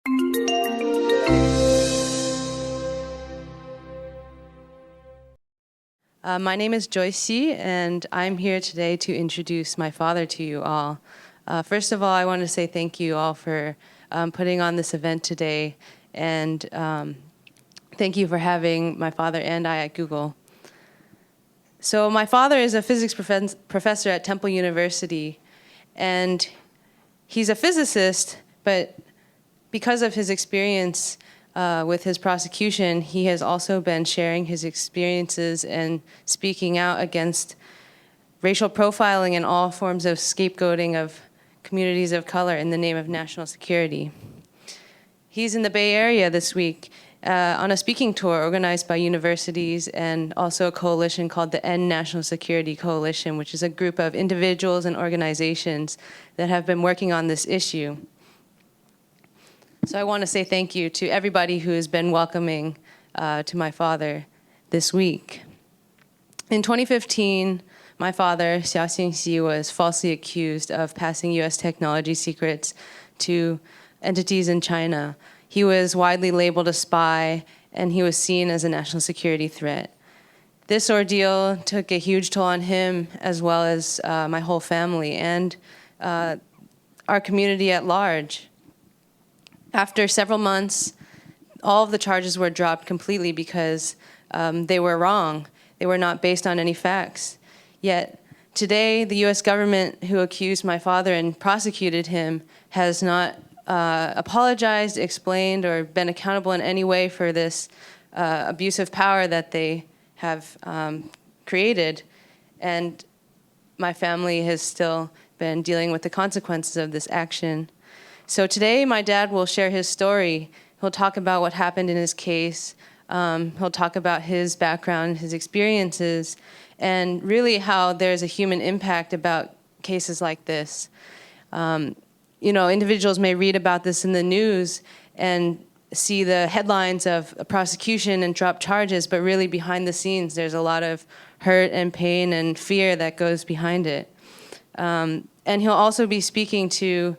My name is Xi, and I'm here today to introduce my father to you all. First of all, I want to say thank you all for putting on this event today, and thank you for having my father and I at Google. So my father is a physics professor at Temple University, and he's a physicist, but because of his experience with his prosecution, he has also been sharing his experiences and speaking out against racial profiling and all forms of scapegoating of communities of color in the name of national security. He's in the Bay Area this week on a speaking tour organized by universities and also a coalition called the End National Security Coalition, which is a group of individuals and organizations that have been working on this issue. So I want to say thank you to everybody who has been welcoming to my father this week. In 2015, my father, Xiaoxing Xi, was falsely accused of passing US technology secrets to entities in China. He was widely labeled a spy, and he was seen as a national security threat. This ordeal took a huge toll on him, as well as my whole family and our community at large. After several months, all of the charges were dropped completely because they were wrong. They were not based on any facts. Yet today, the US government who accused my father and prosecuted him has not apologized, explained, or been accountable in any way for this abuse of power that they have created. And my family has still been dealing with the consequences of this action. So today, my dad will share his story. He'll talk about what happened in his case. He'll talk about his background, his experiences, and really how there's a human impact about cases like this. Individuals may read about this in the news and see the headlines of a prosecution and drop charges, but really behind the scenes, there's a lot of hurt and pain and fear that goes behind it. And he'll also be speaking to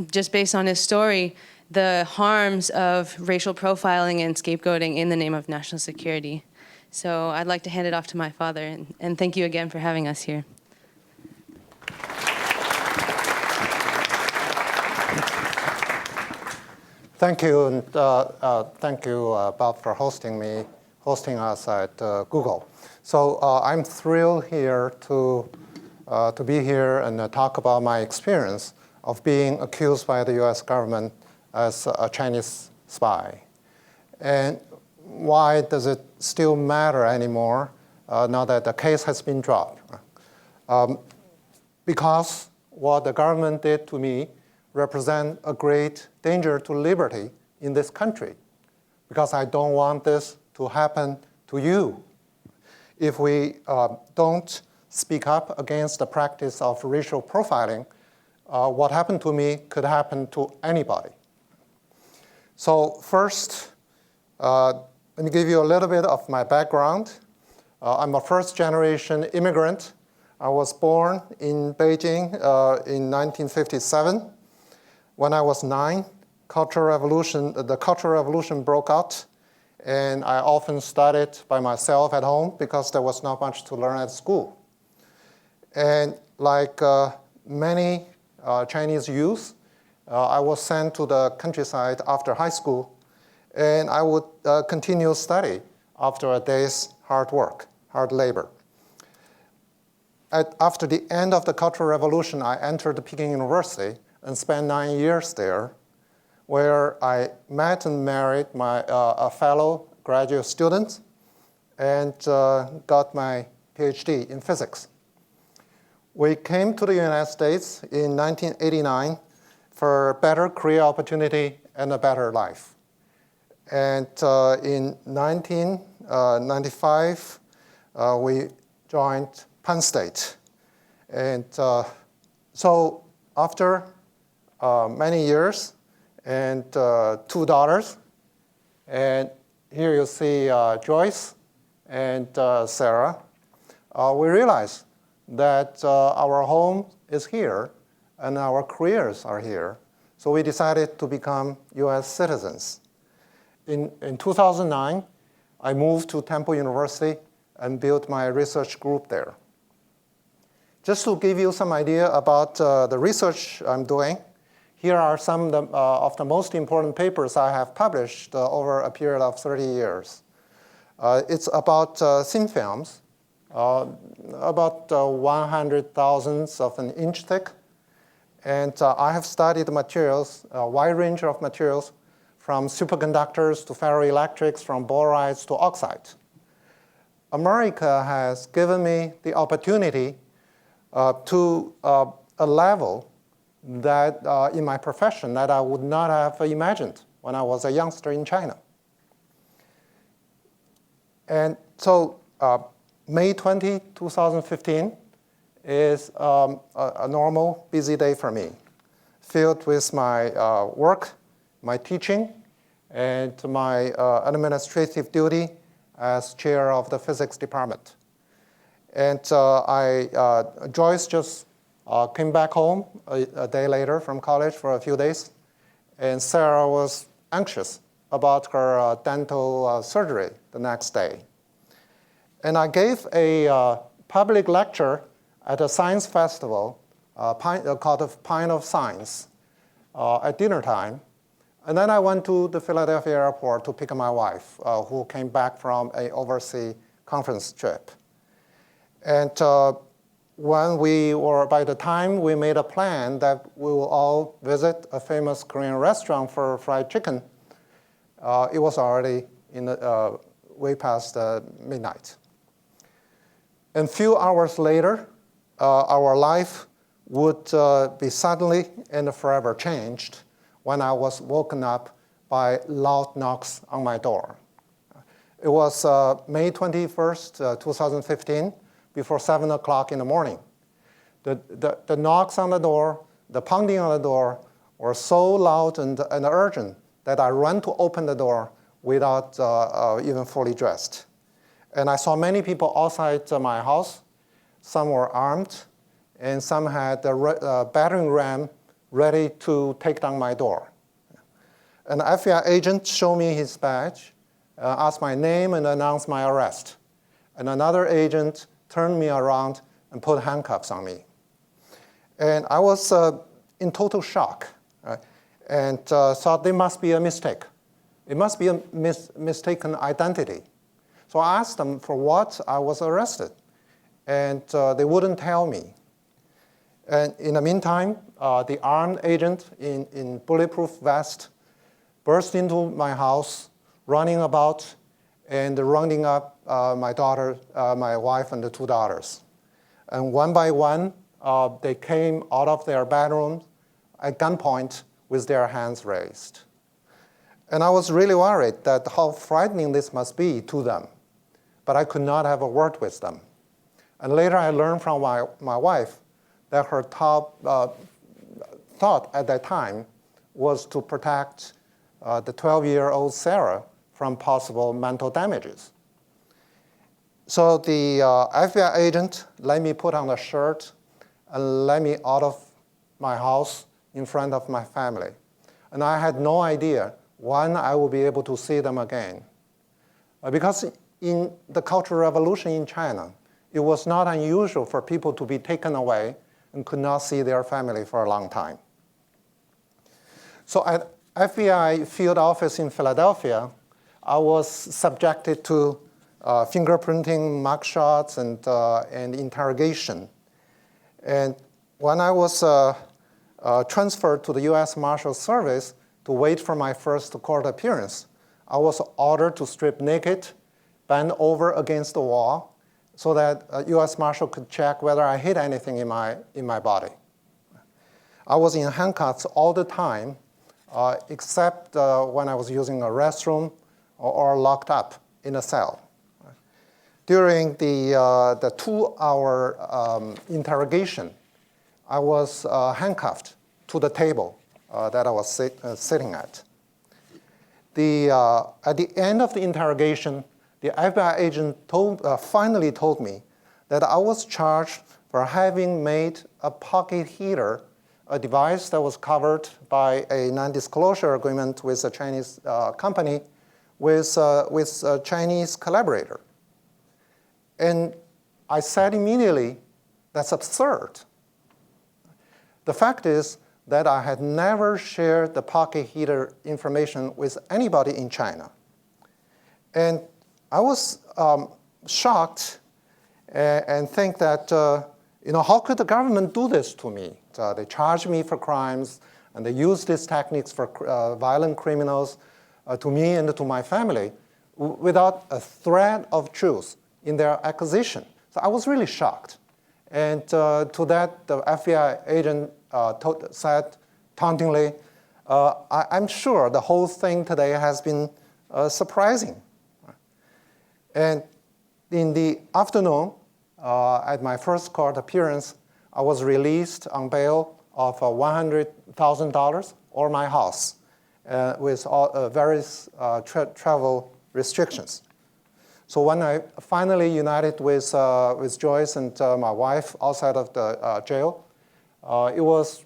just based on his story, the harms of racial profiling and scapegoating in the name of national security. So I'd like to hand it off to my father, and thank you again for having us here. Thank you, and thank you, Bob, for hosting us at Google. So I'm thrilled here to be here and talk about my experience of being accused by the US government as a Chinese spy. And why does it still matter anymore now that the case has been dropped? Because what the government did to me represent a great danger to liberty in this country, because I don't want this to happen to you. If we don't speak up against the practice of racial profiling, what happened to me could happen to anybody. So first, let me give you a little bit of my background. I'm a first-generation immigrant. I was born in Beijing in 1957. When I was 9, the Cultural Revolution broke out, and I often studied by myself at home because there was not much to learn at school. And like many Chinese youth, I was sent to the countryside after high school, and I would continue study after a day's hard work, hard labor. After the end of the Cultural Revolution, I entered the Peking University and spent 9 years there, where I met and married a fellow graduate student and got my PhD in physics. We came to the United States in 1989 for better career opportunity and a better life. And in 1995, we joined Penn State. And so after many years and $2, and here you see Joyce and Sarah, we realized that our home is here and our careers are here. So we decided to become US citizens. In 2009, I moved to Temple University and built my research group there. Just to give you some idea about the research I'm doing, here are some of the most important papers I have published over a period of 30 years. It's about thin films, about 100,000 of an inch thick. And I have studied materials, a wide range of materials, from superconductors to ferroelectrics, from borides to oxide. America has given me the opportunity to a level that in my profession that I would not have imagined when I was a youngster in China. And so May 20, 2015 is a normal busy day for me, filled with my work, my teaching, and my administrative duty as chair of the physics department. And Joyce just came back home a day later from college for a few days, and Sarah was anxious about her dental surgery the next day. And I gave a public lecture at a science festival called the Pine of Science at dinner time. And then I went to the Philadelphia airport to pick up my wife, who came back from an overseas conference trip. And by the time we made a plan that we will all visit a famous Korean restaurant for fried chicken, it was already way past midnight. And a few hours later, our life would be suddenly and forever changed when I was woken up by loud knocks on my door. It was May 21st, 2015, before 7 o'clock in the morning. The knocks on the door, the pounding on the door were so loud and urgent that I ran to open the door without even fully dressed. And I saw many people outside my house. Some were armed, and some had a battering ram ready to take down my door. An FBI agent showed me his badge, asked my name, and announced my arrest. And another agent turned me around and put handcuffs on me. And I was in total shock, and thought there must be a mistake. It must be a mistaken identity. So I asked them for what I was arrested, and they wouldn't tell me. And in the meantime, the armed agent in bulletproof vest burst into my house, running about and rounding up my daughter, my wife, and the two daughters. And one by one, they came out of their bedrooms at gunpoint with their hands raised. And I was really worried that how frightening this must be to them. But I could not have a word with them. And later I learned from my wife that her top thought at that time was to protect the 12-year-old Sarah from possible mental damages. So the FBI agent let me put on a shirt and let me out of my house in front of my family. And I had no idea when I would be able to see them again. Because in the Cultural Revolution in China, it was not unusual for people to be taken away and could not see their family for a long time. So at FBI field office in Philadelphia, I was subjected to fingerprinting, mugshots, and interrogation. And when I was transferred to the US Marshal Service to wait for my first court appearance, I was ordered to strip naked, bend over against the wall, so that a US Marshal could check whether I hid anything in my body. I was in handcuffs all the time, except when I was using a restroom or locked up in a cell. During the 2-hour interrogation, I was handcuffed to the table that I was sitting at. At the end of the interrogation, the FBI agent finally told me that I was charged for having made a pocket heater a device that was covered by a non-disclosure agreement with a Chinese company with a Chinese collaborator. And I said immediately, that's absurd. The fact is that I had never shared the Pocky Heater information with anybody in China. And I was shocked and think that, how could the government do this to me? They charge me for crimes, and they use these techniques for violent criminals to me and to my family without a thread of truth in their accusation. So I was really shocked. And to that, the FBI agent said tauntingly, I'm sure the whole thing today has been surprising. And in the afternoon, at my first court appearance, I was released on bail of $100,000 or my house with various travel restrictions. So when I finally united with Joyce and my wife outside of the jail, it was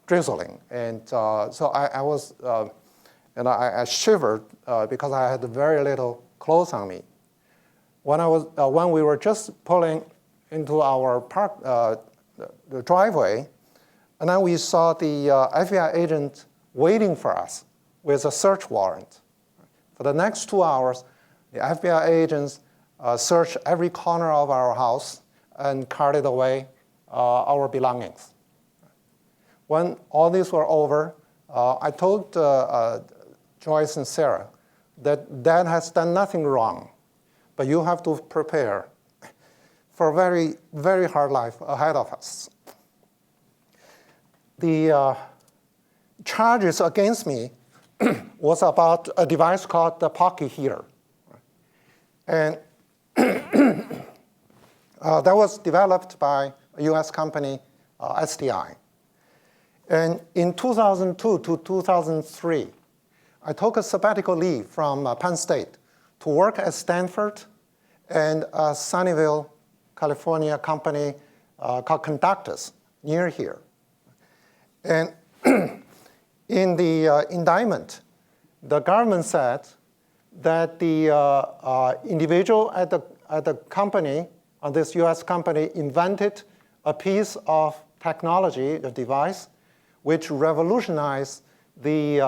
drizzling. And so I was, I shivered because I had very little clothes on me. When we were just pulling into our the driveway, and then we saw the FBI agent waiting for us with a search warrant. For the next 2 hours, the FBI agents searched every corner of our house and carted away our belongings. When all these were over, I told Joyce and Sarah that Dad has done nothing wrong, but you have to prepare for a very, very hard life ahead of us. The charges against me was about a device called the Pocky Heater. And that was developed by a US company, STI. And in 2002 to 2003, I took a sabbatical leave from Penn State to work at Stanford and Sunnyvale, California company called Conductors near here. And in the indictment, the government said that the individual at the company, this US company, invented a piece of technology, a device, which revolutionized the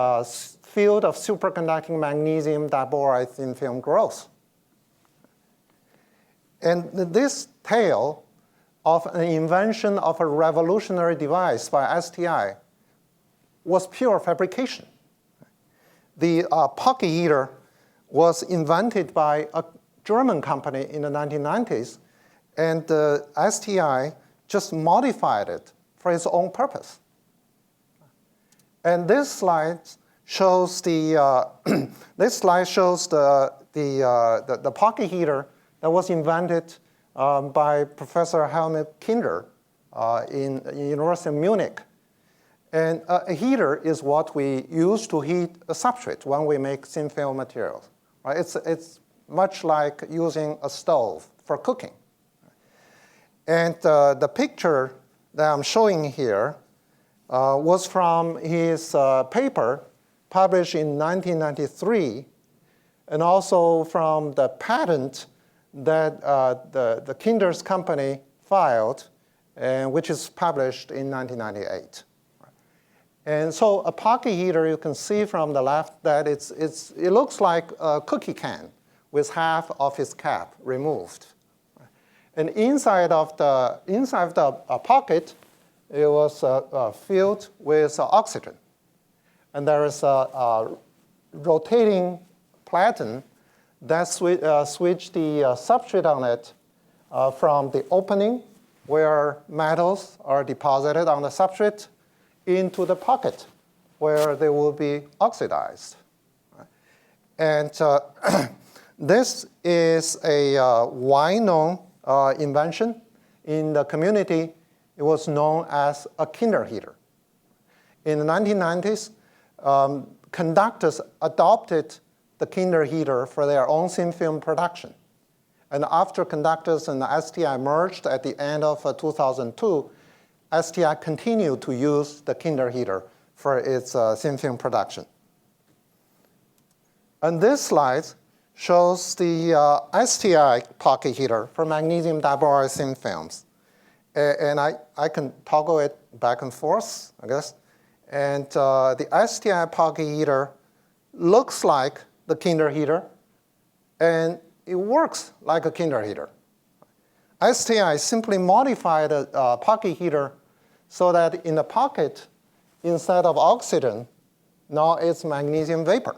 field of superconducting magnesium diboride thin film growth. And this tale of an invention of a revolutionary device by STI was pure fabrication. The Pocky Heater was invented by a German company in the 1990s, and STI just modified it for its own purpose. And this slide shows the the Pocky Heater that was invented by Professor Helmut Kinder in University of Munich. And a heater is what we use to heat a substrate when we make thin film materials. Right? It's much like using a stove for cooking. And the picture that I'm showing here was from his paper published in 1993, and also from the patent that the Kinder's company filed, which is published in 1998. And so a Pocky Heater, you can see from the left that it looks like a cookie can with half of its cap removed. And inside the pocket, it was filled with oxygen. And there is a rotating platen that switched the substrate on it from the opening where metals are deposited on the substrate into the pocket where they will be oxidized. And this is a wide-known invention. In the community, it was known as a Kinder heater. In the 1990s, conductors adopted the Kinder heater for their own thin film production. And after conductors and the STI merged at the end of 2002, STI continued to use the Kinder heater for its thin film production. And this slide shows the STI Pocky Heater for magnesium diboroid thin films. And I can toggle it back and forth, I guess. And the STI Pocky Heater looks like the Kinder heater, and it works like a Kinder heater. STI simply modified the Pocky Heater so that in the pocket, instead of oxygen, now it's magnesium vapor.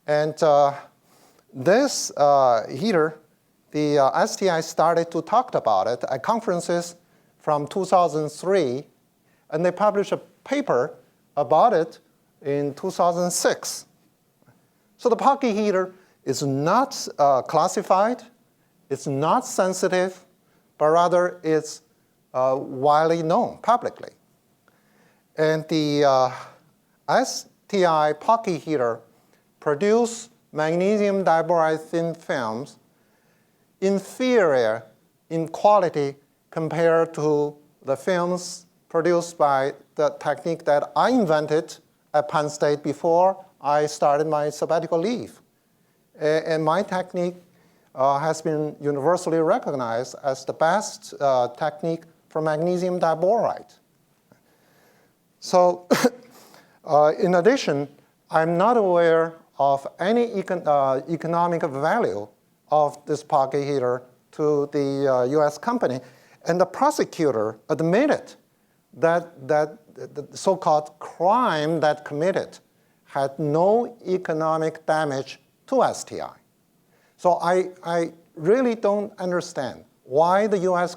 And this heater, the STI started to talk about it at conferences from 2003, and they published a paper about it in 2006. So the Pocky Heater is not classified, it's not sensitive, but rather it's widely known publicly. And the STI Pocky Heater produce magnesium diboroid thin films inferior in quality compared to the films produced by the technique that I invented at Penn State before I started my sabbatical leave. And my technique has been universally recognized as the best technique for magnesium diboroid. So in addition, I'm not aware of any economic value of this Pocky Heater to the US company. And the prosecutor admitted that the so-called crime that committed had no economic damage to STI. So I really don't understand why the US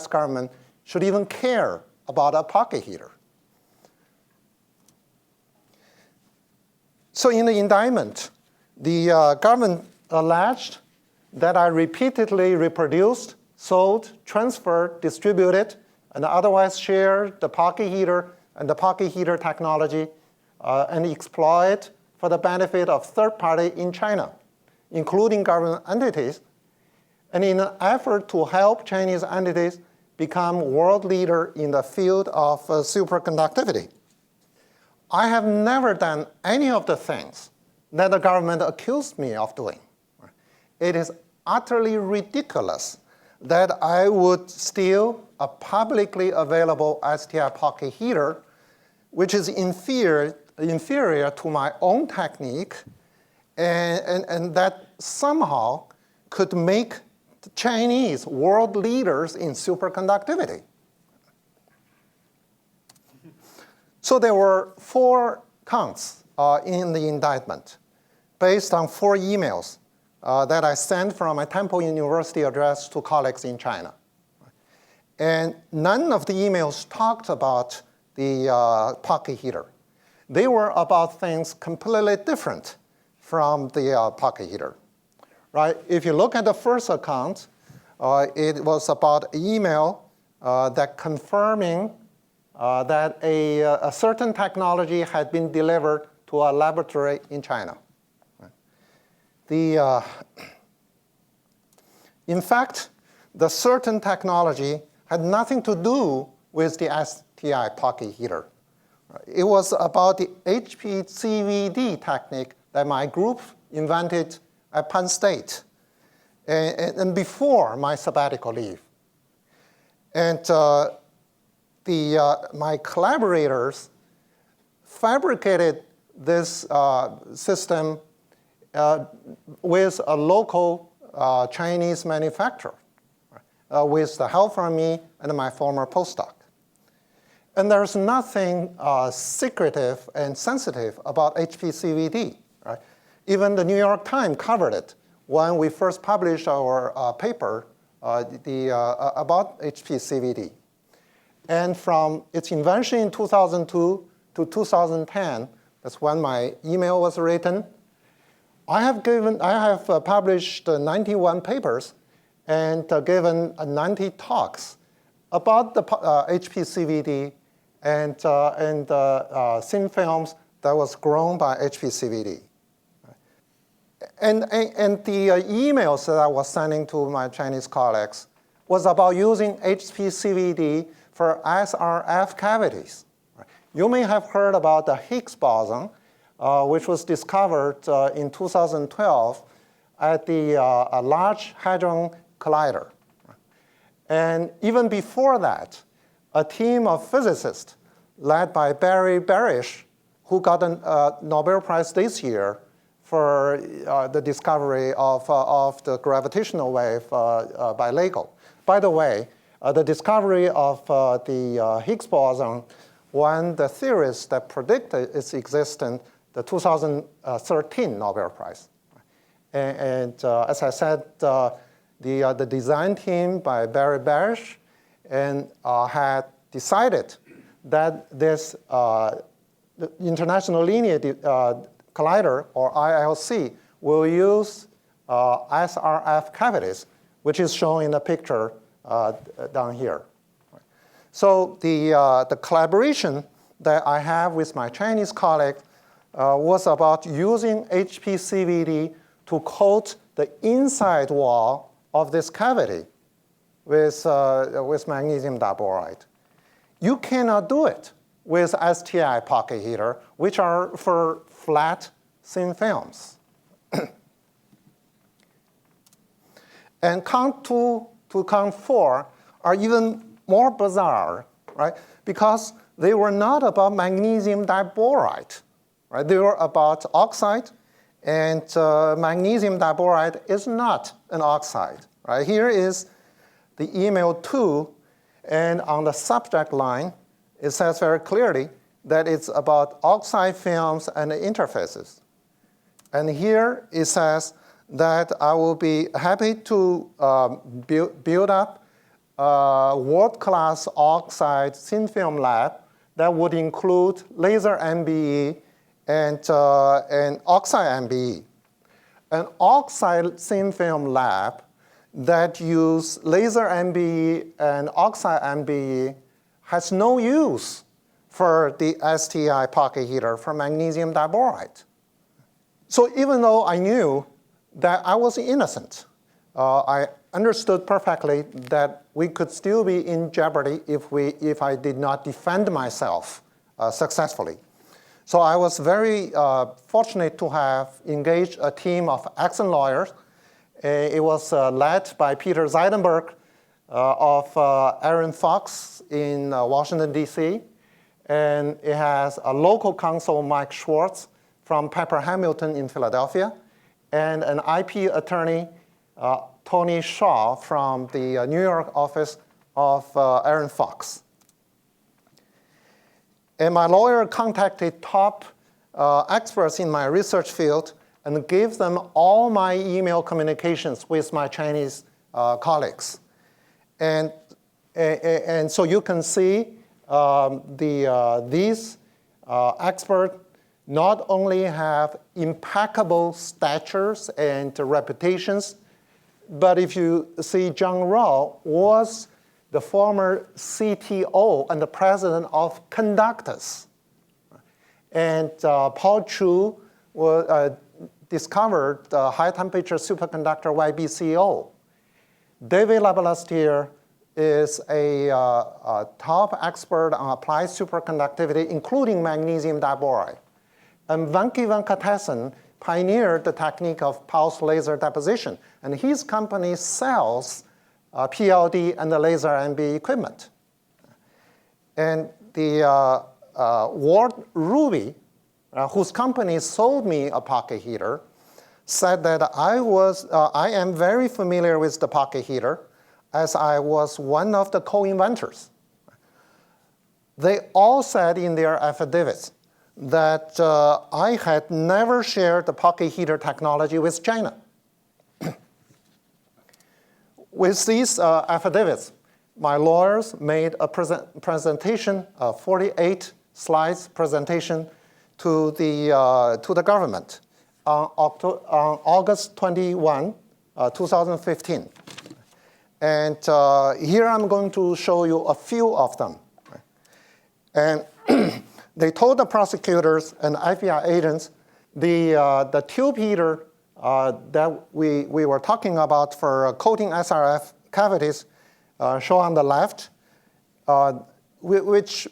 government should even care about a Pocky Heater. So in the indictment, the government alleged that I repeatedly reproduced, sold, transferred, distributed, and otherwise shared the Pocky Heater and the Pocky Heater technology and exploit for the benefit of third parties in China, including government entities, and in an effort to help Chinese entities become world leader in the field of superconductivity. I have never done any of the things that the government accused me of doing. It is utterly ridiculous that I would steal a publicly available STI Pocky Heater, which is inferior to my own technique, and that somehow could make the Chinese world leaders in superconductivity. So there were 4 counts in the indictment based on 4 emails that I sent from my Temple University address to colleagues in China. And none of the emails talked about the Pocky Heater. They were about things completely different from the Pocky Heater. Right? If you look at the first account, it was about an email that confirming that a certain technology had been delivered to a laboratory in China. In fact, the certain technology had nothing to do with the STI Pocky Heater. It was about the HPCVD technique that my group invented at Penn State and before my sabbatical leave. And my collaborators fabricated this system with a local Chinese manufacturer, with the help from me and my former postdoc. And there's nothing secretive and sensitive about HPCVD. Right? Even the New York Times covered it when we first published our paper about HPCVD. And from its invention in 2002 to 2010, that's when my email was written, I have published 91 papers and given 90 talks about the HPCVD and thin films that was grown by HPCVD. And the emails that I was sending to my Chinese colleagues was about using HPCVD for SRF cavities. You may have heard about the Higgs boson, which was discovered in 2012 at the Large Hadron Collider. And even before that, a team of physicists led by Barry Barish, who got a Nobel Prize this year for the discovery of the gravitational wave by LIGO. By the way, the discovery of the Higgs boson won the theorists that predicted its existence the 2013 Nobel Prize. And as I said, the design team by Barry Barish had decided that this the International Linear Collider, or ILC, will use SRF cavities, which is shown in the picture down here. So the collaboration that I have with my Chinese colleague was about using HPCVD to coat the inside wall of this cavity with magnesium diboride. You cannot do it with STI Pocky Heater, which are for flat, thin films. And count 2 to count 4 are even more bizarre, right? Because they were not about magnesium diboride, right? They were about oxide, and magnesium diboride is not an oxide, right? Here is the email 2, and on the subject line, it says very clearly that it's about oxide films and interfaces. And here it says that I will be happy to build up a world-class oxide thin film lab that would include laser MBE and oxide MBE. An oxide thin film lab that use laser MBE and oxide MBE has no use for the STI Pocky Heater for magnesium diboride. So even though I knew that I was innocent, I understood perfectly that we could still be in jeopardy if I did not defend myself successfully. So I was very fortunate to have engaged a team of excellent lawyers. It was led by Peter Zeidenberg of Aaron Fox in Washington, D.C. And it has a local counsel, Mike Schwartz, from Pepper Hamilton in Philadelphia, and an IP attorney, Tony Shaw, from the New York office of Aaron Fox. And my lawyer contacted top experts in my research field and gave them all my email communications with my Chinese colleagues. And so you can see these experts not only have impeccable statures and reputations, but if you see John Rao was the former CTO and the president of Conductus. And Paul Chu discovered the high-temperature superconductor YBCO. David Labalastier is a top expert on applied superconductivity, including magnesium diboride. And Venki Venkatesan pioneered the technique of pulse laser deposition, and his company sells PLD and the laser MB equipment. And the Ward Ruby, whose company sold me a Pocky Heater, said that I am very familiar with the Pocky Heater, as I was one of the co-inventors. They all said in their affidavits that I had never shared the Pocky Heater technology with China. With these affidavits, my lawyers made a presentation, a 48 slides presentation to the government on August 21, 2015. And here I'm going to show you a few of them. And they told the prosecutors and FBI agents the tube heater that we were talking about for coating SRF cavities shown on the left, which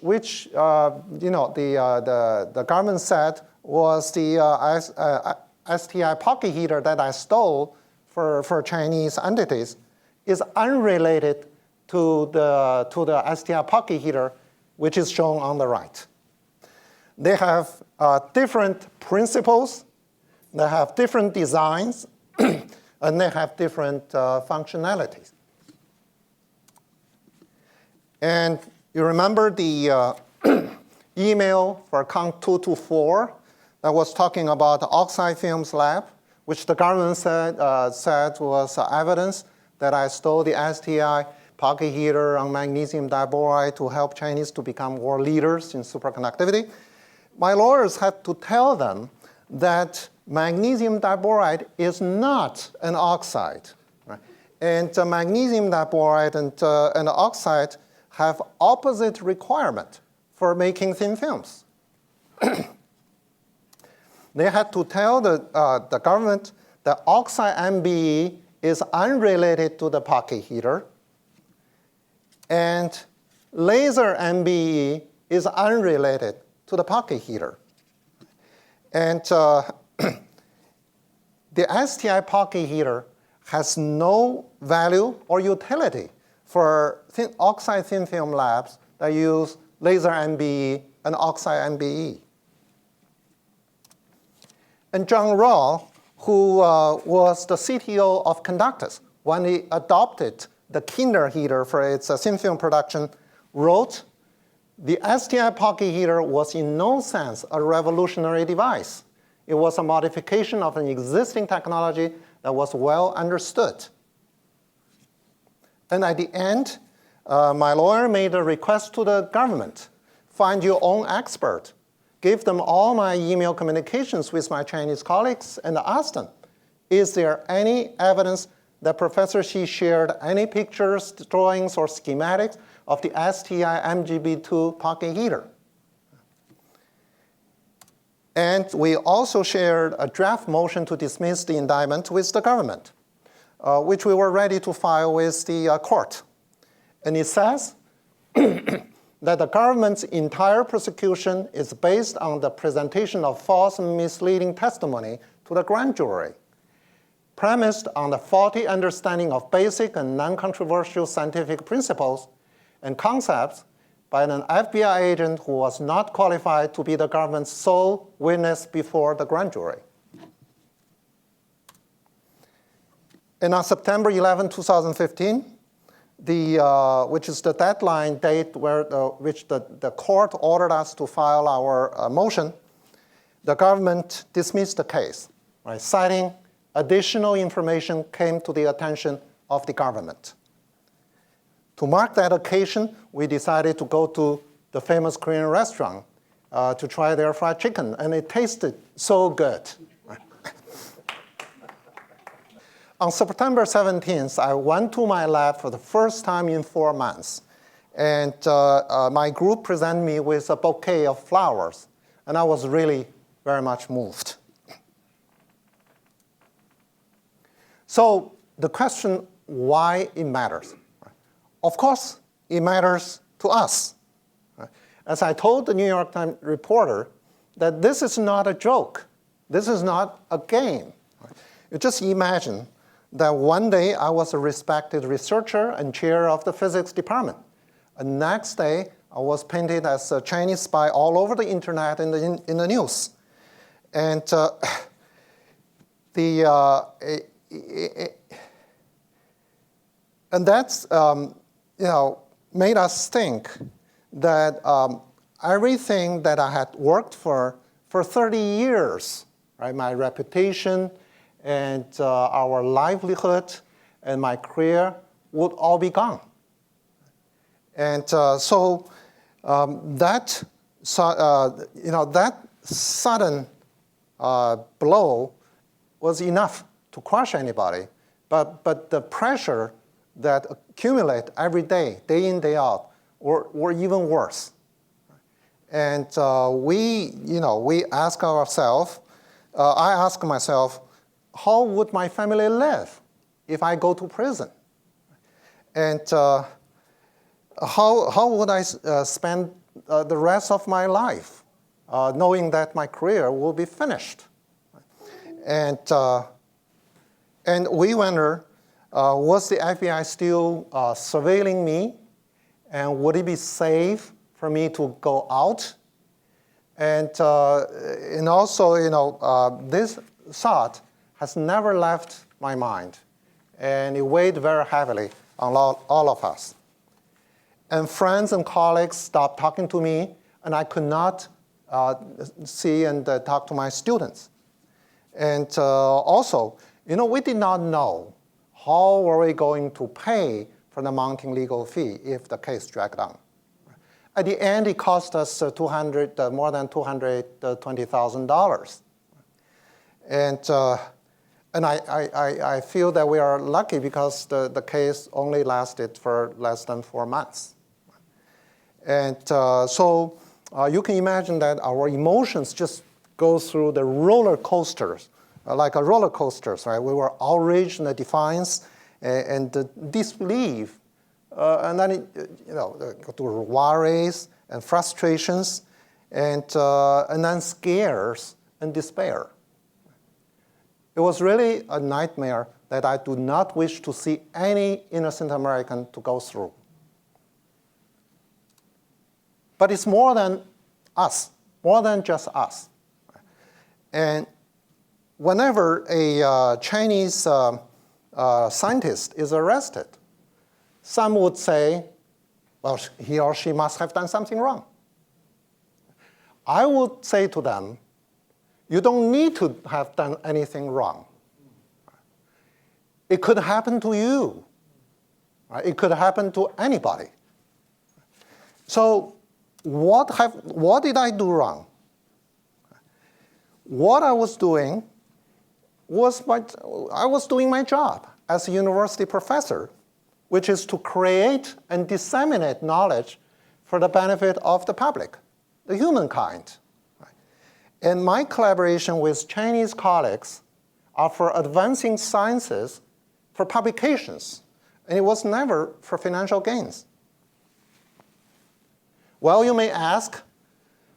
the government said was the STI Pocky Heater that I stole for Chinese entities, is unrelated to the STI Pocky Heater, which is shown on the right. They have different principles, they have different designs, and they have different functionalities. And you remember the email for count 224 that was talking about the oxide films lab, which the government said was evidence that I stole the STI Pocky Heater on magnesium diboride to help Chinese to become world leaders in superconductivity. My lawyers had to tell them that magnesium diboride is not an oxide. Right? And magnesium diboride and oxide have opposite requirement for making thin films. They had to tell the government that oxide MBE is unrelated to the Pocky Heater, and laser MBE is unrelated to the Pocky Heater. And the STI Pocky Heater has no value or utility for oxide thin film labs that use laser MBE and oxide MBE. And John Raw, who was the CTO of Conductus when he adopted the Kinder heater for its thin film production, wrote, "The STI Pocky Heater was in no sense a revolutionary device. It was a modification of an existing technology that was well understood." And at the end, my lawyer made a request to the government, find your own expert, gave them all my email communications with my Chinese colleagues, and asked them, is there any evidence that Professor Xi shared any pictures, drawings, or schematics of the STI MGB2 Pocky Heater? And we also shared a draft motion to dismiss the indictment with the government, which we were ready to file with the court. And it says that the government's entire prosecution is based on the presentation of false and misleading testimony to the grand jury, premised on the faulty understanding of basic and non-controversial scientific principles and concepts by an FBI agent who was not qualified to be the government's sole witness before the grand jury. And on September 11, 2015, which is the deadline date which the court ordered us to file our motion, the government dismissed the case, right, citing additional information came to the attention of the government. To mark that occasion, we decided to go to the famous Korean restaurant to try their fried chicken, and it tasted so good. On September 17th, I went to my lab for the first time in 4 months. And my group presented me with a bouquet of flowers. And I was really very much moved. So the question, why it matters? Of course, it matters to us. As I told the New York Times reporter, that this is not a joke. This is not a game. You just imagine that one day I was a respected researcher and chair of the physics department. And next day, I was painted as a Chinese spy all over the internet in the news. And and that's made us think that everything that I had worked for 30 years, right, my reputation, and our livelihood and my career would all be gone. And so that sudden blow was enough to crush anybody. But the pressure that accumulate every day, day in, day out, were even worse. And we ask ourselves, I ask myself, how would my family live if I go to prison? And how would I spend the rest of my life knowing that my career will be finished? And we wonder, was the FBI still surveilling me? And would it be safe for me to go out? And also, this thought has never left my mind. And it weighed very heavily on all of us. And friends and colleagues stopped talking to me, and I could not see and talk to my students. And also, we did not know how were we going to pay for the mounting legal fee if the case dragged on. At the end, it cost us more than $220,000. And I feel that we are lucky because the case only lasted for less than 4 months. And so you can imagine that our emotions just go through the roller coasters, like a roller coasters, right? We were outraged and defiance and disbelief. And then, go to worries and frustrations and then scares and despair. It was really a nightmare that I do not wish to see any innocent American to go through. But it's more than us, more than just us. And whenever a Chinese scientist is arrested, some would say, well, he or she must have done something wrong. I would say to them, you don't need to have done anything wrong. It could happen to you. Right? It could happen to anybody. So what did I do wrong? What I was doing was I was doing my job as a university professor, which is to create and disseminate knowledge for the benefit of the public, the humankind. And my collaboration with Chinese colleagues are for advancing sciences for publications, and it was never for financial gains. Well, you may ask,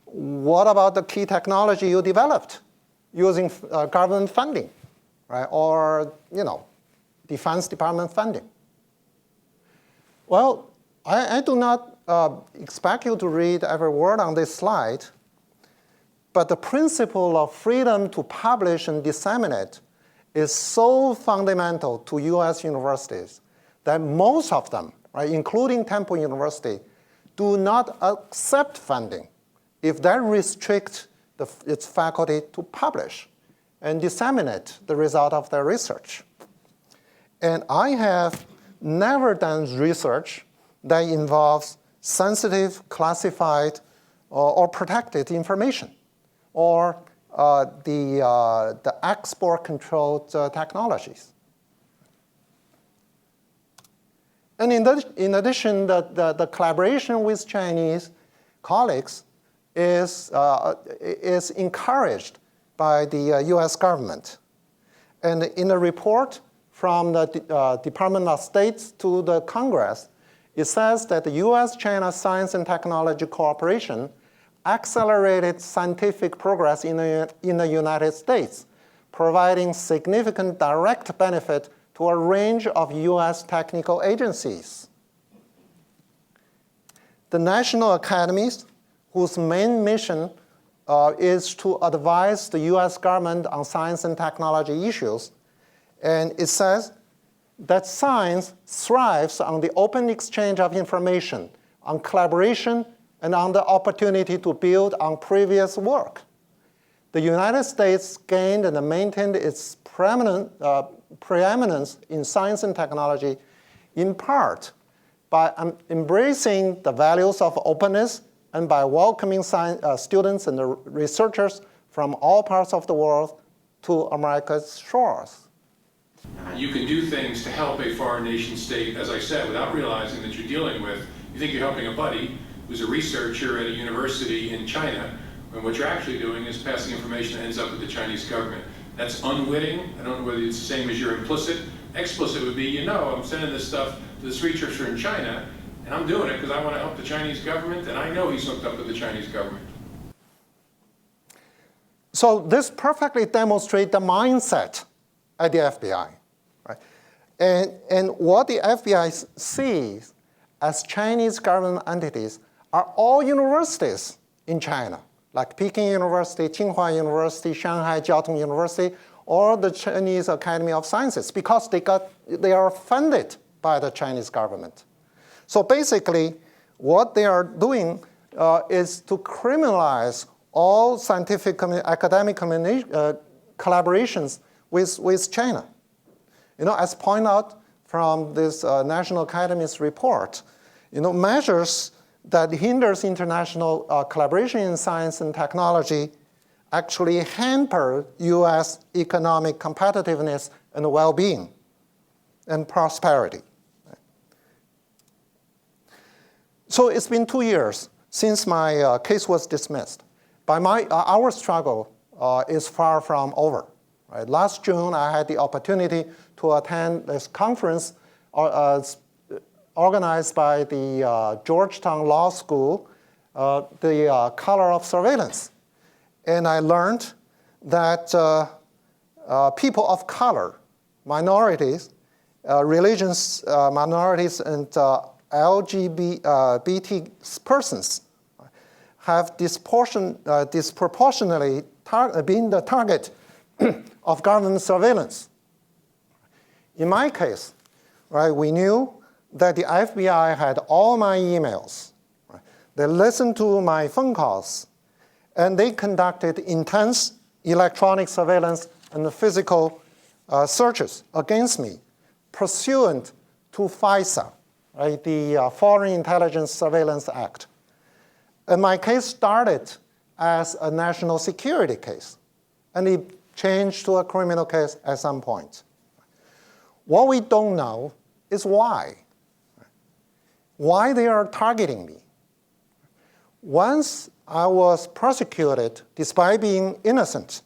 what about the key technology you developed using government funding, right? Or, Defense Department funding? Well, I do not expect you to read every word on this slide, but the principle of freedom to publish and disseminate is so fundamental to US universities that most of them, right, including Temple University, do not accept funding if that restricts its faculty to publish and disseminate the result of their research. And I have never done research that involves sensitive, classified, or protected information, or the export-controlled technologies. And in addition, the collaboration with Chinese colleagues is encouraged by the US government. And in a report from the Department of State to the Congress, it says that the US-China science and technology cooperation accelerated scientific progress in the United States, providing significant direct benefit to a range of US technical agencies. The national academies, whose main mission is to advise the US government on science and technology issues, and it says that science thrives on the open exchange of information, on collaboration, and on the opportunity to build on previous work. The United States gained and maintained its preeminence in science and technology in part by embracing the values of openness and by welcoming students and researchers from all parts of the world to America's shores. You can do things to help a foreign nation state, as I said, without realizing that you're dealing with, you think you're helping a buddy who's a researcher at a university in China, and what you're actually doing is passing information that ends up with the Chinese government. That's unwitting. I don't know whether it's the same as your implicit. Explicit would be, I'm sending this stuff to this researcher in China, And I'm doing it because I want to help the Chinese government, and I know he's hooked up with the Chinese government. So this perfectly demonstrates the mindset at the FBI. Right? And what the FBI sees as Chinese government entities are all universities in China, like Peking University, Tsinghua University, Shanghai Jiao Tong University, or the Chinese Academy of Sciences, because they are funded by the Chinese government. So basically, what they are doing is to criminalize all scientific academic collaborations with China. As pointed out from this National Academy's report, measures that hinders international collaboration in science and technology actually hamper U.S. economic competitiveness and well-being and prosperity. So it's been 2 years since my case was dismissed. But our struggle is far from over. Right? Last June, I had the opportunity to attend this conference organized by the Georgetown Law School, the Color of Surveillance. And I learned that people of color, minorities, religious minorities, and LGBT persons have disproportionately been the target of government surveillance. In my case, right, we knew that the FBI had all my emails. Right? They listened to my phone calls, and they conducted intense electronic surveillance and physical searches against me, pursuant to FISA, right, the Foreign Intelligence Surveillance Act. And my case started as a national security case, and it changed to a criminal case at some point. What we don't know is why. Why they are targeting me. Once I was prosecuted, despite being innocent,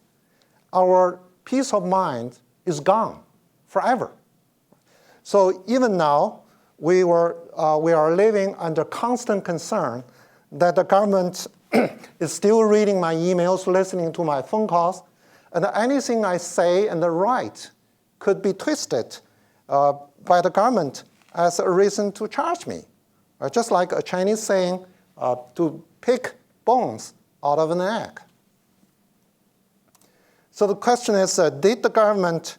our peace of mind is gone forever. So even now, we are living under constant concern that the government is still reading my emails, listening to my phone calls, and anything I say and write could be twisted by the government as a reason to charge me. Just like a Chinese saying, to pick bones out of an egg. So the question is, did the government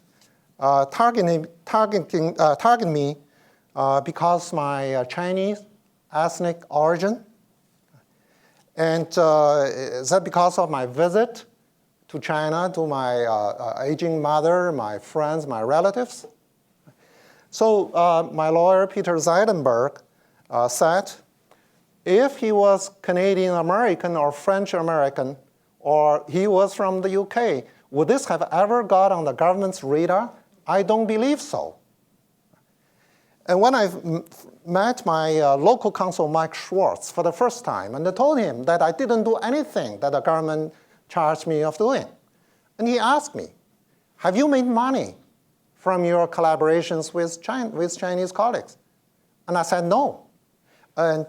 target me because my Chinese ethnic origin? And is that because of my visit to China, to my aging mother, my friends, my relatives? So my lawyer, Peter Zeidenberg, said, if he was Canadian American or French American, or he was from the UK, would this have ever got on the government's radar? I don't believe so. And when I met my local counsel, Mike Schwartz, for the first time, and I told him that I didn't do anything that the government charged me of doing. And he asked me, have you made money from your collaborations with Chinese colleagues? And I said, no. And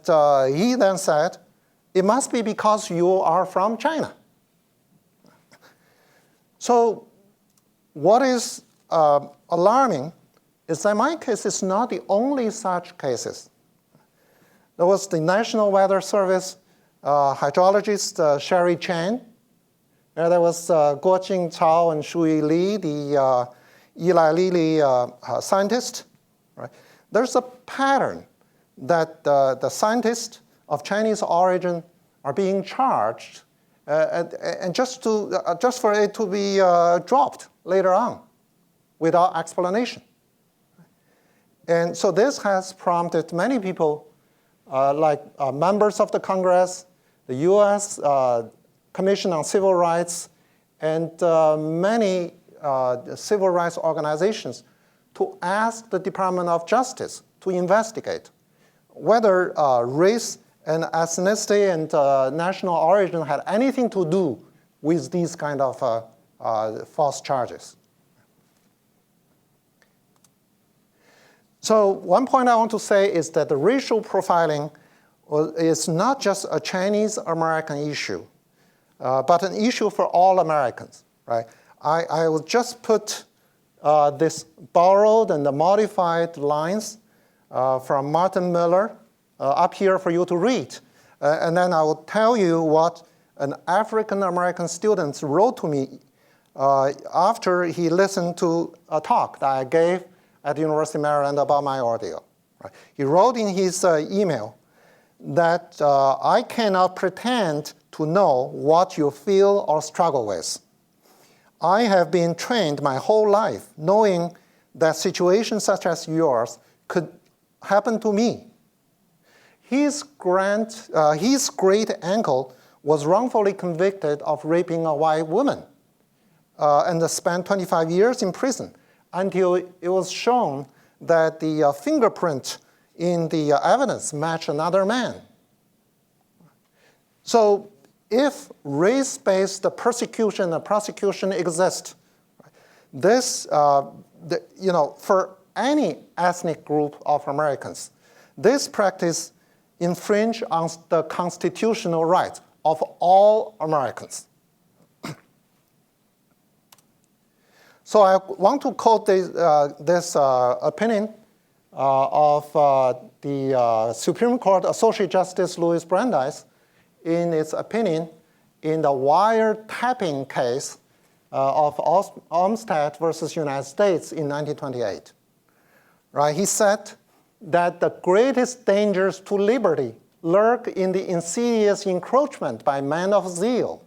he then said, it must be because you are from China. So what is alarming is that my case is not the only such cases. There was the National Weather Service hydrologist Sherry Chen. There was Guo Jingcao and Shui Li, the Eli Lilly scientist. Right? There's a pattern that the scientists of Chinese origin are being charged, and just for it to be dropped later on without explanation. And so this has prompted many people, like members of the Congress, the US Commission on Civil Rights, and many civil rights organizations to ask the Department of Justice to investigate whether race and ethnicity and national origin had anything to do with these kind of false charges. So one point I want to say is that the racial profiling is not just a Chinese-American issue, but an issue for all Americans, right? I will just put this borrowed and modified lines from Martin Miller up here for you to read. And then I will tell you what an African-American student wrote to me after he listened to a talk that I gave at the University of Maryland about my ordeal. Right? He wrote in his email that I cannot pretend to know what you feel or struggle with. I have been trained my whole life knowing that situations such as yours could happen to me. His great uncle was wrongfully convicted of raping a white woman and spent 25 years in prison until it was shown that the fingerprint in the evidence matched another man. So if race-based persecution and prosecution exist, this, for any ethnic group of Americans, this practice infringe on the constitutional rights of all Americans. So I want to quote this opinion of the Supreme Court Associate Justice Louis Brandeis in its opinion in the wiretapping case of Olmstead versus United States in 1928. Right? He said that the greatest dangers to liberty lurk in the insidious encroachment by men of zeal,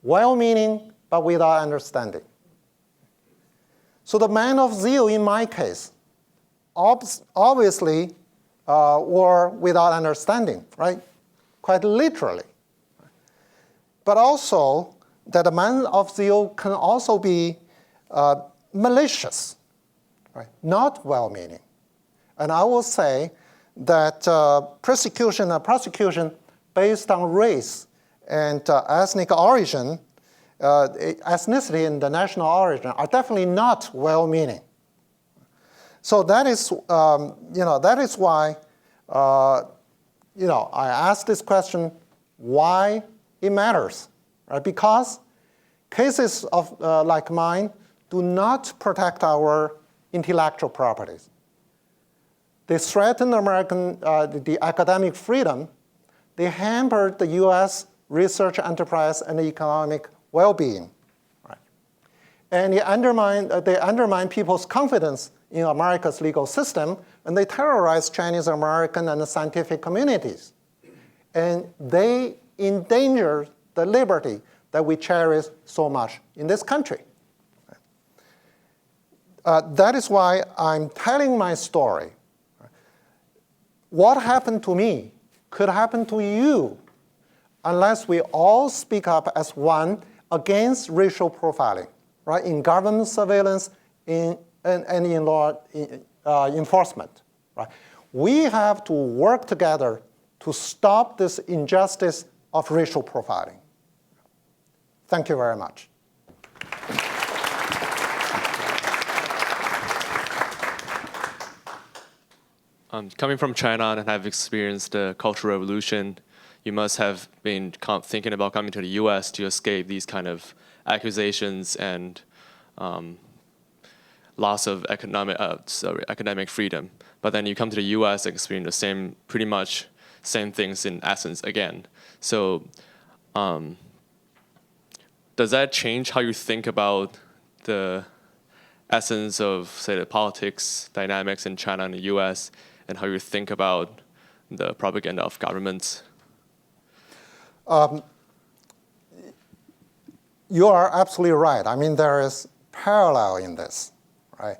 well-meaning but without understanding. So the men of zeal in my case obviously were without understanding, right? Quite literally. But also that the man of zeal can also be malicious, right? Not well-meaning. And I will say that persecution and prosecution based on race and ethnic origin, ethnicity and the national origin are definitely not well-meaning. So that is, that is why, I asked this question, why it matters, right? Because cases of like mine do not protect our intellectual properties. They threaten the academic freedom. They hamper the U.S. research enterprise and economic well-being. Right? And they undermine people's confidence in America's legal system, and they terrorize Chinese American and the scientific communities. And they endanger the liberty that we cherish so much in this country. That is why I'm telling my story. What happened to me could happen to you unless we all speak up as one against racial profiling, right? In government surveillance and in law enforcement, right? We have to work together to stop this injustice of racial profiling. Thank you very much. Coming from China and have experienced the Cultural Revolution, you must have been thinking about coming to the U.S. to escape these kind of accusations and loss of academic freedom. But then you come to the U.S. and experience pretty much same things in essence again. So does that change how you think about the essence of, say, the politics dynamics in China and the U.S., and how you think about the propaganda of governments? You are absolutely right. I mean, there is parallel in this, right?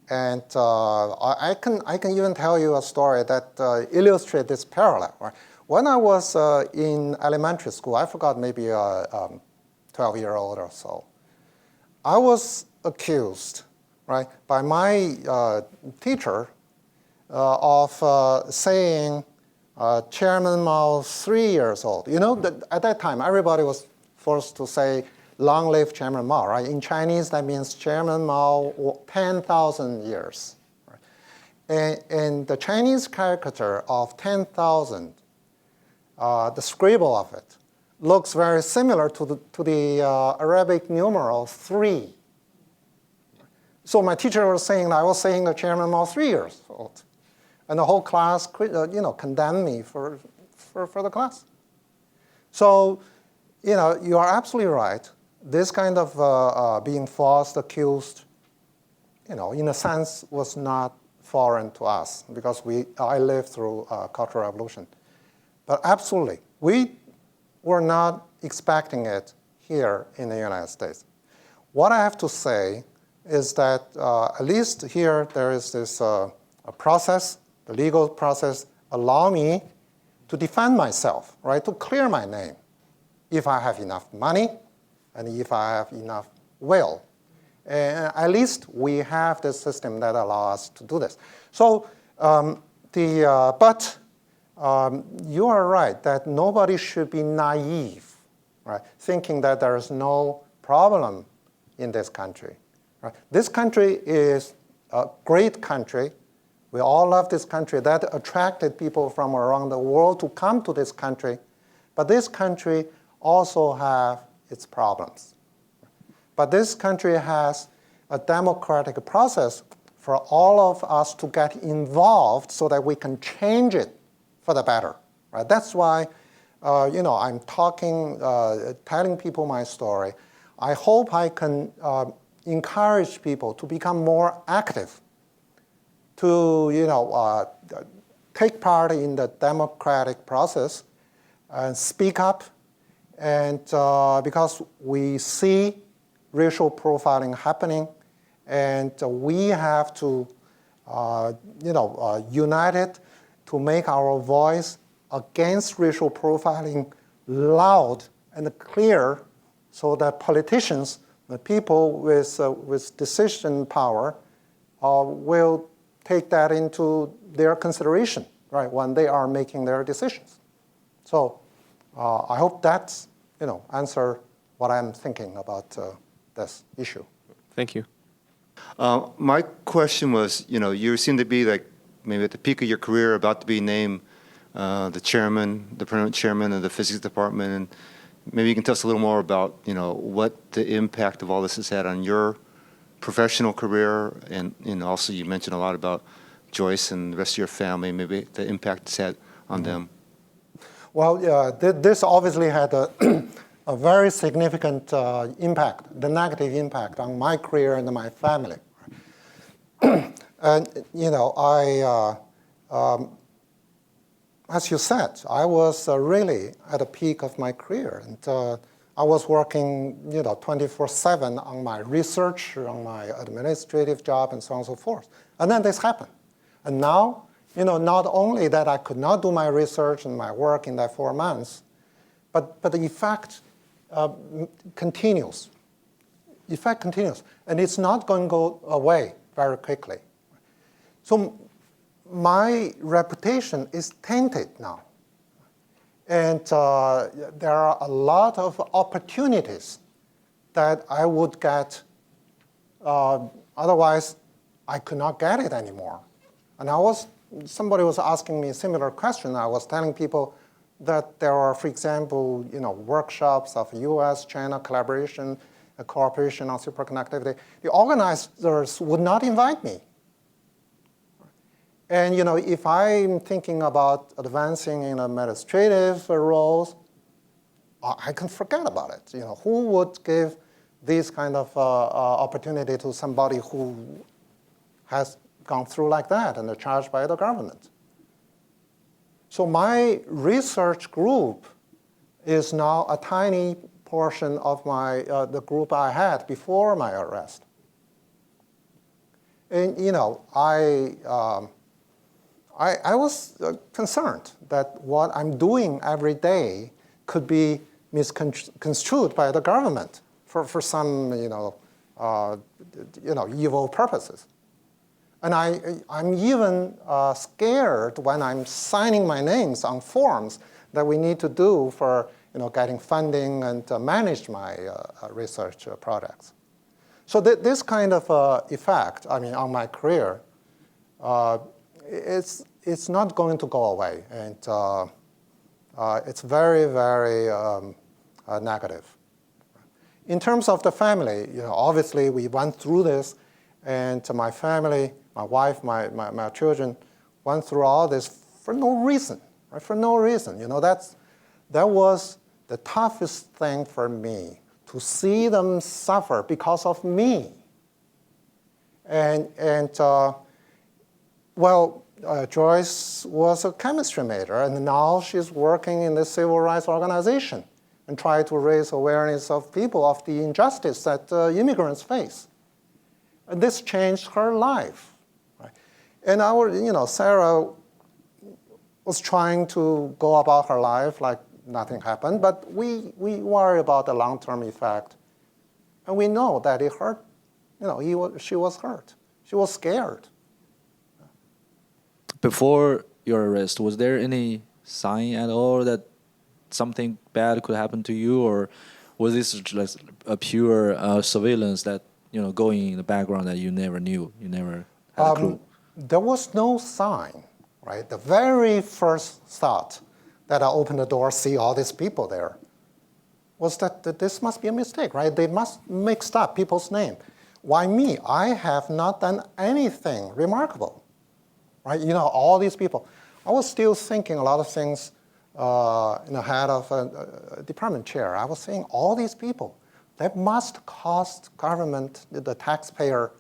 And I can even tell you a story that illustrates this parallel. Right? When I was in elementary school, I forgot, maybe 12-year-old or so, I was accused, right, by my teacher of saying Chairman Mao 3 years old. You know, at that time, everybody was forced to say, long live Chairman Mao, right? In Chinese, that means Chairman Mao 10,000 years. Right? And the Chinese caricature of 10,000, the scribble of it, looks very similar to the Arabic numeral 3. So my teacher was saying I was saying the chairman was 3 years old. And the whole class condemned me for the class. So you are absolutely right. This kind of being falsely accused, in a sense, was not foreign to us because I lived through Cultural Revolution. But absolutely, we were not expecting it here in the United States. What I have to say is that at least here there is this a process, the legal process, allow me to defend myself, right, to clear my name if I have enough money and if I have enough will. And at least we have this system that allows us to do this. So, but you are right that nobody should be naive, right, thinking that there is no problem in this country. Right? This country is a great country. We all love this country. That attracted people from around the world to come to this country. But this country also has its problems. But this country has a democratic process for all of us to get involved so that we can change it for the better. Right? That's why I'm talking, telling people my story. I hope I can encourage people to become more active, to take part in the democratic process and speak up, and because we see racial profiling happening, and we have to unite it to make our voice against racial profiling loud and clear, so that politicians, the people with decision power, will take that into their consideration, right, when they are making their decisions. So I hope that's answer what I'm thinking about this issue. Thank you. My question was, you seem to be like maybe at the peak of your career, about to be named the permanent chairman of the physics department, and maybe you can tell us a little more about, what the impact of all this has had on your professional career, and also you mentioned a lot about Joyce and the rest of your family, maybe the impact it's had on them. Well, this obviously had a very significant impact, the negative impact on my career and my family. And as you said, I was really at the peak of my career, and I was working 24/7 on my research, on my administrative job, and so on and so forth. And then this happened. And now, not only that I could not do my research and my work in that 4 months, but the effect continues. Effect continues, and it's not going to go away very quickly. So my reputation is tainted now. And there are a lot of opportunities that I would get, otherwise I could not get it anymore. And somebody was asking me a similar question. I was telling people that there are, for example, workshops of US-China collaboration, cooperation on superconductivity. The organizers would not invite me. And if I'm thinking about advancing in administrative roles, I can forget about it. Who would give this kind of opportunity to somebody who has gone through like that and are charged by the government? So my research group is now a tiny portion of the group I had before my arrest. And I was concerned that what I'm doing every day could be misconstrued by the government for some evil purposes. And I'm even scared when I'm signing my names on forms that we need to do for getting funding and manage my research projects. So this kind of effect, on my career, it's not going to go away, and it's very, very negative. In terms of the family, obviously we went through this, and my family, my wife, my children went through all this for no reason, right? For no reason. That was the toughest thing for me, to see them suffer because of me. Joyce was a chemistry major, and now she's working in the civil rights organization and try to raise awareness of people of the injustice that immigrants face. And this changed her life. Right? And Sarah was trying to go about her life like nothing happened, but we worry about the long-term effect. And we know that it hurt. She was hurt. She was scared. Before your arrest, was there any sign at all that something bad could happen to you, or was this just a pure surveillance that going in the background that you never knew, you never had a clue? There was no sign, right? The very first thought that I opened the door, see all these people there, was that this must be a mistake, right? They must mix up people's name. Why me? I have not done anything remarkable, right? All these people. I was still thinking a lot of things in the head of a department chair. I was saying, all these people, that must cost government, the taxpayer,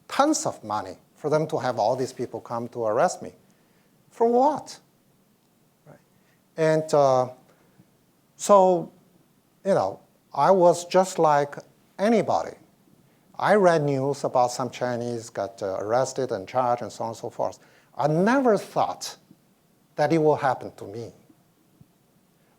tons of money for them to have all these people come to arrest me. For what? Right? And I was just like anybody. I read news about some Chinese got arrested and charged and so on and so forth. I never thought that it will happen to me.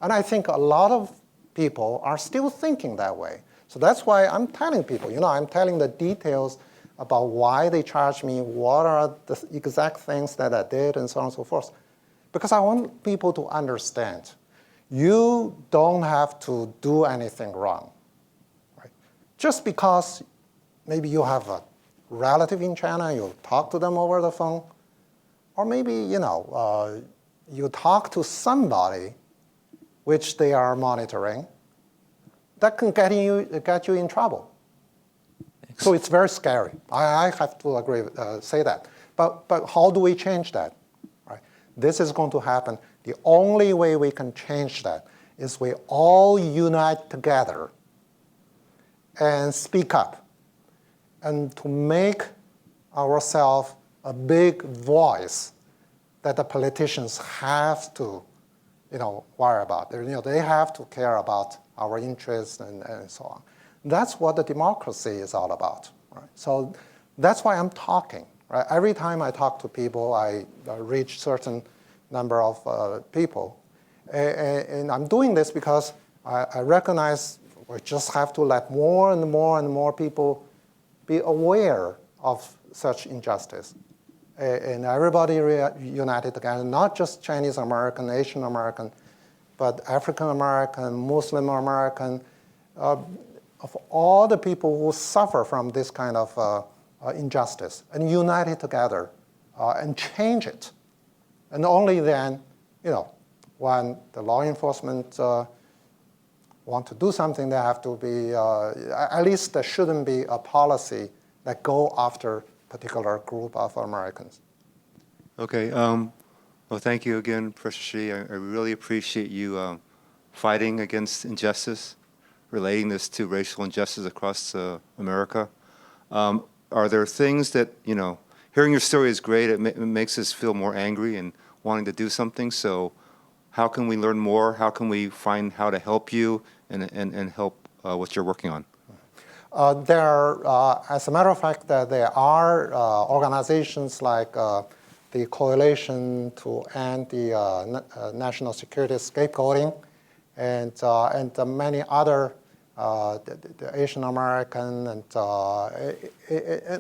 And I think a lot of people are still thinking that way. So that's why I'm telling people, I'm telling the details about why they charged me, what are the exact things that I did, and so on and so forth. Because I want people to understand, you don't have to do anything wrong. Right? Just because maybe you have a relative in China, you talk to them over the phone, or maybe, you talk to somebody which they are monitoring, that can get you in trouble. So it's very scary. I have to say that. But how do we change that? Right? This is going to happen. The only way we can change that is we all unite together and speak up, and to make ourselves a big voice that the politicians have to worry about. They have to care about our interests and so on. That's what the democracy is all about. Right? So that's why I'm talking. Right? Every time I talk to people, I reach certain number of people. And I'm doing this because I recognize we just have to let more and more and more people be aware of such injustice. And everybody united together, not just Chinese American, Asian American, but African American, Muslim American, of all the people who suffer from this kind of injustice, and united together and change it. And only then, when the law enforcement want to do something, they have to be, at least there shouldn't be a policy that go after particular group of Americans. Okay. Well, thank you again, Professor Xi. I really appreciate you fighting against injustice, relating this to racial injustice across America. Are there things that, hearing your story is great. It makes us feel more angry and wanting to do something. So how can we learn more? How can we find how to help you and help what you're working on? As a matter of fact, there are organizations like the Coalition to End the National Security Scapegoating, and many other, the Asian American and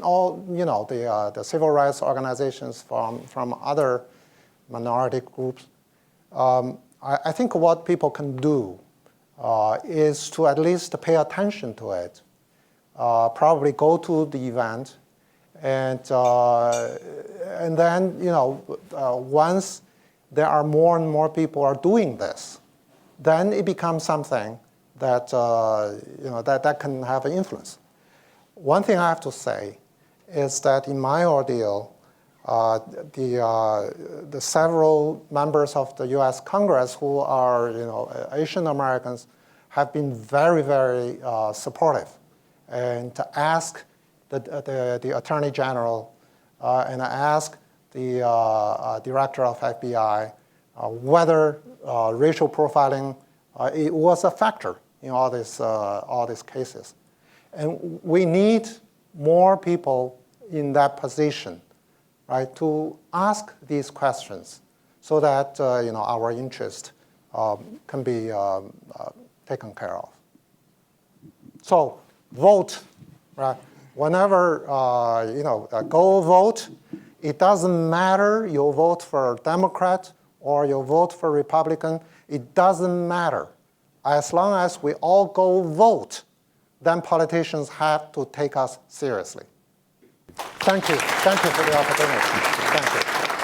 all, the civil rights organizations from other minority groups. I think what people can do is to at least pay attention to it. Probably go to the event And then, once there are more and more people are doing this, then it becomes something that, that can have an influence. One thing I have to say is that in my ordeal, the several members of the U.S. Congress who are, Asian Americans have been very, very supportive, and to ask the Attorney General and ask the Director of FBI whether racial profiling it was a factor in all these cases. And we need more people in that position, right, to ask these questions so that our interest can be taken care of. So vote, right? Whenever go vote. It doesn't matter you vote for Democrat or you vote for Republican. It doesn't matter. As long as we all go vote, then politicians have to take us seriously. Thank you. Thank you for the opportunity. Thank you.